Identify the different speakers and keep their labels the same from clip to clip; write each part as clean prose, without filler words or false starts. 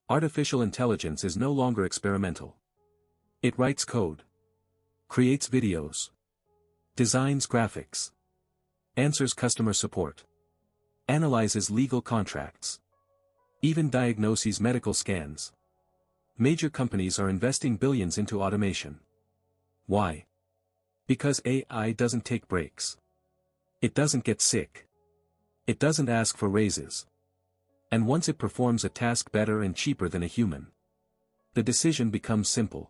Speaker 1: Artificial intelligence is no longer experimental. It writes code, creates videos, designs graphics, answers customer support, analyzes legal contracts, even diagnoses medical scans. Major companies are investing billions into automation. Why? Because AI doesn't take breaks. It doesn't get sick. It doesn't ask for raises. And once it performs a task better and cheaper than a human, the decision becomes simple.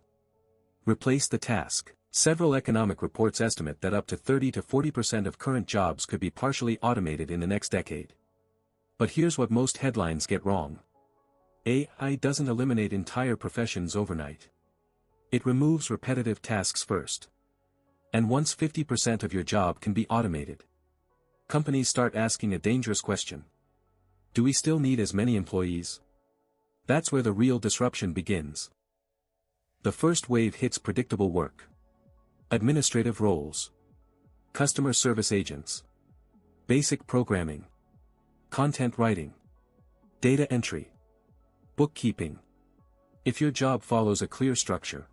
Speaker 1: Replace the task. Several economic reports estimate that up to 30 to 40% of current jobs could be partially automated in the next decade. But here's what most headlines get wrong. AI doesn't eliminate entire professions overnight. It removes repetitive tasks first. And once 50% of your job can be automated, companies start asking a dangerous question. Do we still need as many employees? That's where the real disruption begins. The first wave hits predictable work. Administrative roles. Customer service agents. Basic programming. Content writing. Data entry. Bookkeeping. If your job follows a clear structure,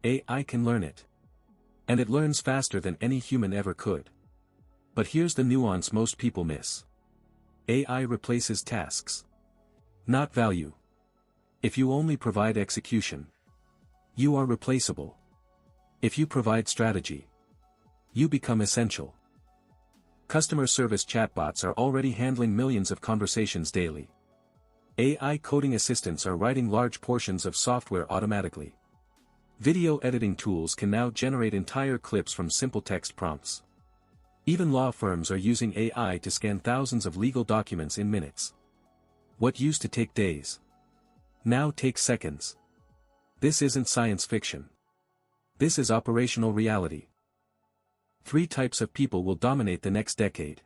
Speaker 1: AI can learn it. And it learns faster than any human ever could. But here's the nuance most people miss. AI replaces tasks, not value. If you only provide execution, you are replaceable. If you provide strategy, you become essential. Customer service chatbots are already handling millions of conversations daily. AI coding assistants are writing large portions of software automatically. Video editing tools can now generate entire clips from simple text prompts. Even law firms are using AI to scan thousands of legal documents in minutes. What used to take days now takes seconds. This isn't science fiction. This is operational reality. 3 types of people will dominate the next decade.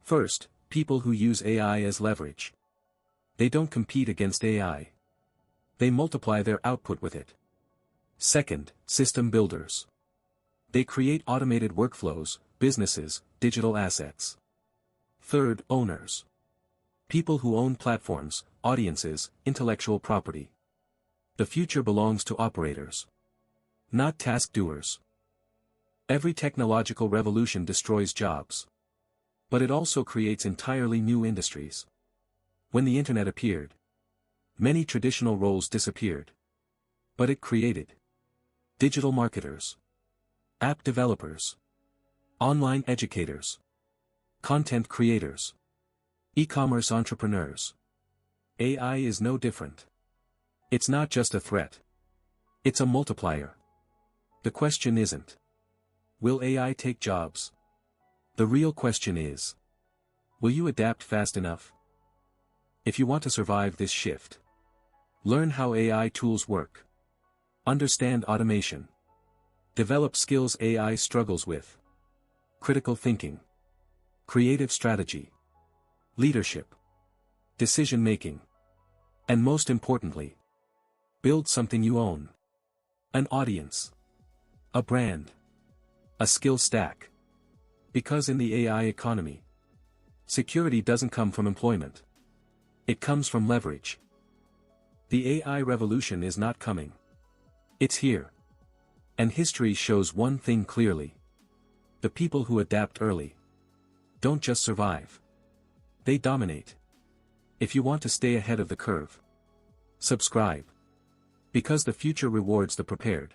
Speaker 1: First, people who use AI as leverage. They don't compete against AI. They multiply their output with it. Second, system builders. They create automated workflows, businesses, digital assets. Third, owners. People who own platforms, audiences, intellectual property. The future belongs to operators, not task doers. Every technological revolution destroys jobs. But it also creates entirely new industries. When the internet appeared, many traditional roles disappeared. But it created digital marketers, app developers, online educators, content creators, e-commerce entrepreneurs. AI is no different. It's not just a threat. It's a multiplier. The question isn't, will AI take jobs? The real question is, will you adapt fast enough? If you want to survive this shift, learn how AI tools work. Understand automation. Develop skills AI struggles with. Critical thinking. Creative strategy. Leadership. Decision-making. And most importantly, build something you own. An audience. A brand. A skill stack. Because in the AI economy, security doesn't come from employment. It comes from leverage. The AI revolution is not coming. It's here. And history shows one thing clearly. The people who adapt early don't just survive. They dominate. If you want to stay ahead of the curve, subscribe. Because the future rewards the prepared.